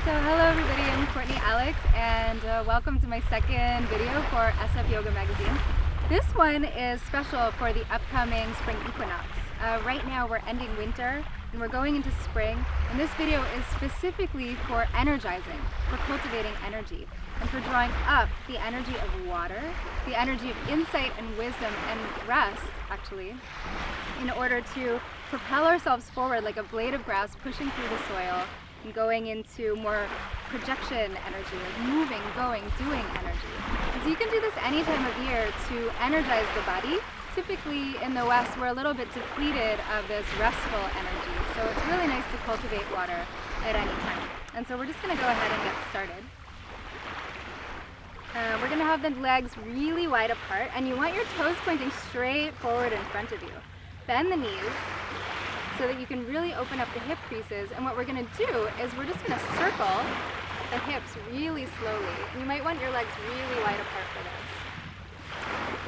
So hello everybody, I'm Courtney Alex, and welcome to my second video for SF Yoga Magazine. This one is special for the upcoming spring equinox. Right now we're ending winter and we're going into spring, and this video is specifically for energizing, for cultivating energy, and for drawing up the energy of water, the energy of insight and wisdom and rest, actually, in order to propel ourselves forward like a blade of grass pushing through the soil and going into more projection energy, like moving, going, doing energy. And so you can do this any time of year to energize the body. Typically in the West, we're a little bit depleted of this restful energy, so it's really nice to cultivate water at any time. And so we're just going to go ahead and get started. We're going to have the legs really wide apart, and you want your toes pointing straight forward in front of you. Bend the knees so that you can really open up the hip creases, and what we're going to do is we're just going to circle the hips really slowly. You might want your legs really wide apart for this.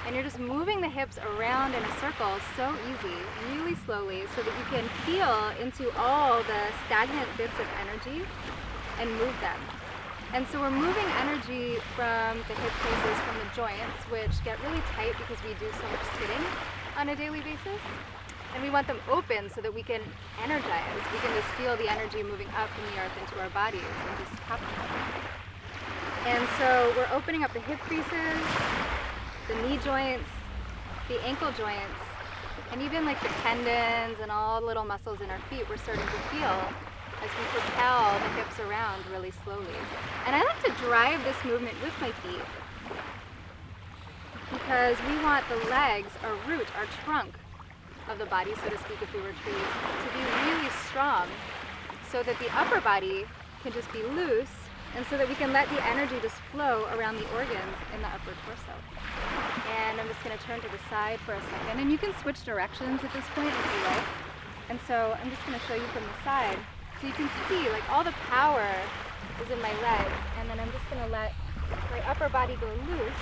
And you're just moving the hips around in a circle so easy, really slowly, so that you can feel into all the stagnant bits of energy and move them. And so we're moving energy from the hip creases, from the joints, which get really tight because we do so much sitting on a daily basis. And we want them open so that we can energize. We can just feel the energy moving up from the earth into our bodies and just tap them. And so we're opening up the hip creases, the knee joints, the ankle joints, and even like the tendons and all the little muscles in our feet we're starting to feel as we propel the hips around really slowly. And I like to drive this movement with my feet because we want the legs, our root, our trunk of the body, so to speak, if we were trees, to be really strong so that the upper body can just be loose, and so that we can let the energy just flow around the organs in the upper torso. And I'm just going to turn to the side for a second, and you can switch directions at this point if you like. And so I'm just going to show you from the side so you can see like all the power is in my leg, and then I'm just going to let my upper body go loose.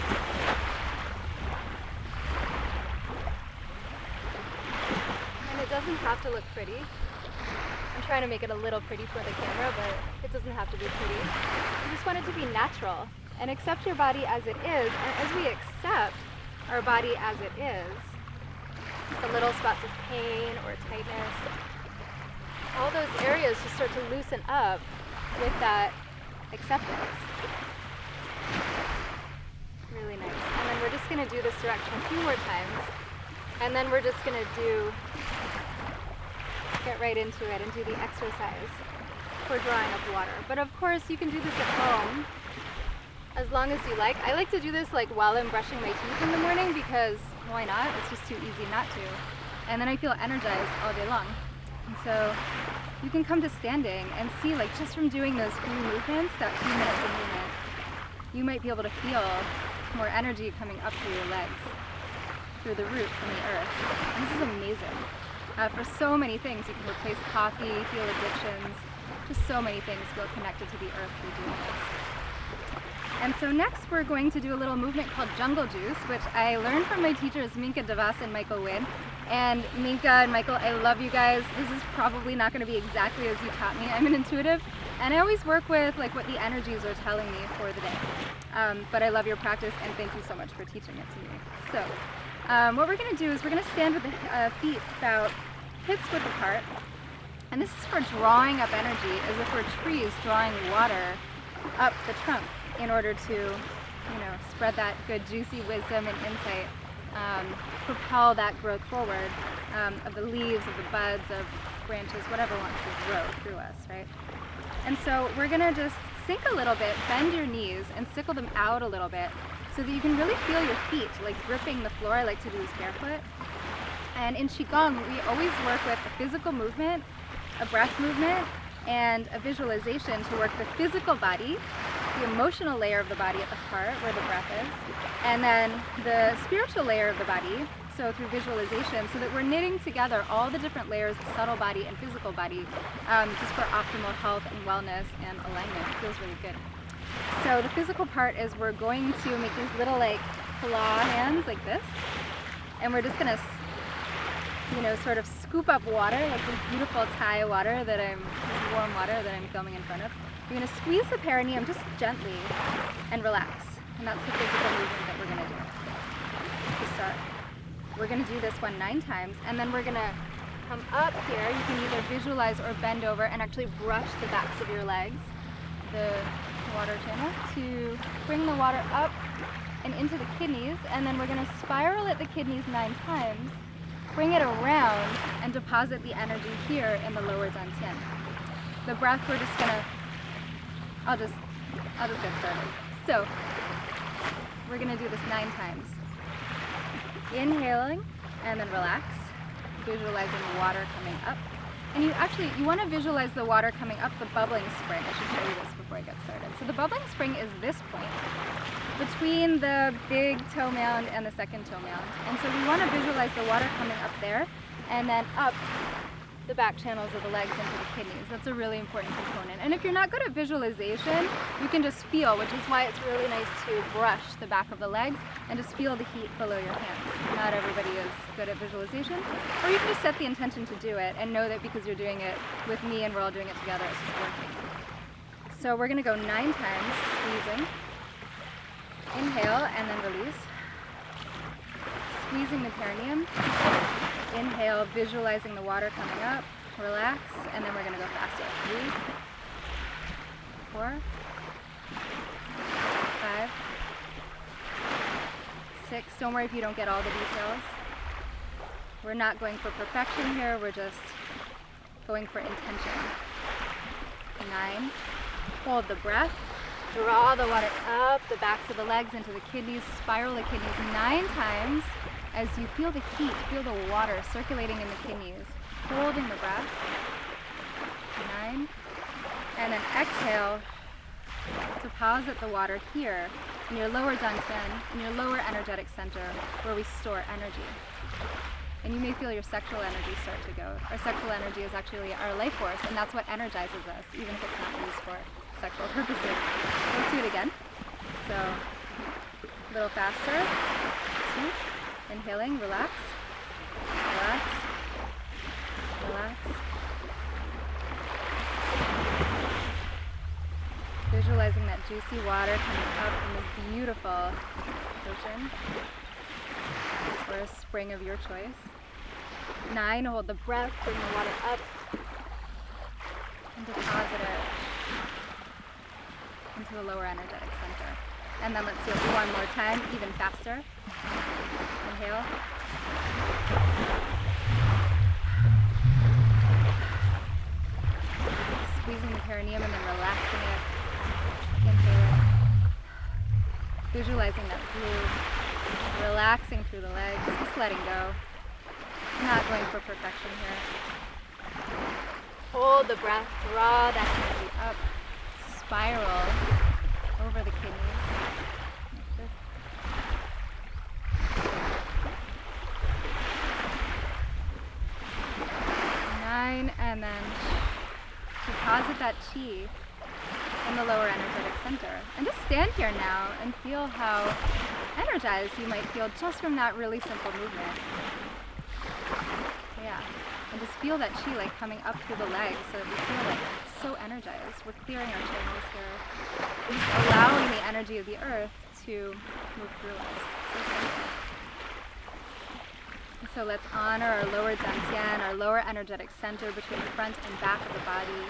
It doesn't have to look pretty. I'm trying to make it a little pretty for the camera, but it doesn't have to be pretty. You just want it to be natural and accept your body as it is. And as we accept our body as it is, the little spots of pain or tightness, all those areas just start to loosen up with that acceptance. Really nice. And then we're just going to do this direction a few more times. And then we're just going to get right into it and do the exercise for drawing up water. But of course you can do this at home as long as you like. I like to do this like while I'm brushing my teeth in the morning because why not? It's just too easy not to. And then I feel energized all day long. And so you can come to standing and see, like, just from doing those few movements, that few minutes of movement, you might be able to feel more energy coming up through your legs, through the root from the earth. And this is amazing. For so many things, you can replace coffee, heal addictions, just so many things feel connected to the earth through doing this. And so next we're going to do a little movement called Jungle Juice, which I learned from my teachers Minka DeVos and Michael Wynn. And Minka and Michael, I love you guys. This is probably not going to be exactly as you taught me. I'm an intuitive, and I always work with like what the energies are telling me for the day. But I love your practice, and thank you so much for teaching it to me. So what we're going to do is we're going to stand with the feet about hips width apart, and this is for drawing up energy as if we're trees drawing water up the trunk in order to, spread that good juicy wisdom and insight, propel that growth forward of the leaves, of the buds, of branches, whatever wants to grow through us, right? And so we're going to just sink a little bit, bend your knees, and sickle them out a little bit so that you can really feel your feet like gripping the floor. I like to do this barefoot. And in QiGong, we always work with a physical movement, a breath movement, and a visualization to work the physical body, the emotional layer of the body at the heart where the breath is, and then the spiritual layer of the body, so through visualization, so that we're knitting together all the different layers, the subtle body and physical body, just for optimal health and wellness and alignment. It feels really good. So the physical part is we're going to make these little like claw hands like this, and we're just going to sort of scoop up water, like this beautiful Thai water that this warm water that I'm filming in front of. You're going to squeeze the perineum just gently and relax. And that's the physical movement that we're going to do to start. We're going to do this one 9 times, and then we're going to come up here. You can either visualize or bend over and actually brush the backs of your legs, the water channel, to bring the water up and into the kidneys, and then we're going to spiral at the kidneys 9 times, bring it around, and deposit the energy here in the lower dantian. The breath, we're just going to, I'll just get started. So, we're going to do this 9 times. Inhaling, and then relax, visualizing the water coming up. And you want to visualize the water coming up the bubbling spring. I should show you this before I get started. So the bubbling spring is this point, between the big toe mound and the second toe mound. And so we want to visualize the water coming up there, and then up the back channels of the legs into the kidneys. That's a really important component. And if you're not good at visualization, you can just feel, which is why it's really nice to brush the back of the legs and just feel the heat below your hands. Not everybody is good at visualization. Or you can just set the intention to do it and know that because you're doing it with me and we're all doing it together, it's just working. So we're going to go 9 times, squeezing. Inhale and then release. Squeezing the perineum. Inhale, visualizing the water coming up, relax, and then we're going to go faster. 3, 4, 5, 6. Don't worry if you don't get all the details. We're not going for perfection here, we're just going for intention. 9. Hold the breath. Draw the water up the backs of the legs into the kidneys, spiral the kidneys 9 times. As you feel the heat, feel the water circulating in the kidneys, holding the breath. 9. And then exhale, deposit the water here in your lower dantian, in your lower energetic center, where we store energy. And you may feel your sexual energy start to go. Our sexual energy is actually our life force, and that's what energizes us, even if it's not used for sexual purposes. Let's do it again. So, a little faster. 2. Inhaling, relax, relax, relax. Visualizing that juicy water coming up from this beautiful ocean, or a spring of your choice. 9, hold the breath, bring the water up, and deposit it into the lower energetic center. And then let's do it one more time, even faster. Inhale. Squeezing the perineum and then relaxing it. Inhale. Visualizing that groove. Relaxing through the legs, just letting go. Not going for perfection here. Hold the breath, draw that energy up. Spiral over the kidneys. 9, and then deposit that chi in the lower energetic center. And just stand here now and feel how energized you might feel just from that really simple movement. Yeah, and just feel that chi like coming up through the legs so that we feel like so energized. We're clearing our channels here. We're just allowing the energy of the earth to move through us. So simple. So let's honor our lower dantian, our lower energetic center between the front and back of the body.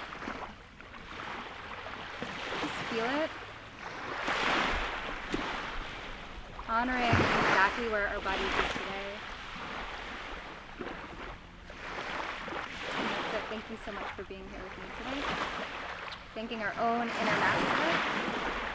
Just feel it. Honoring exactly where our body is today. And that's it. Thank you so much for being here with me today. Thanking our own inner master.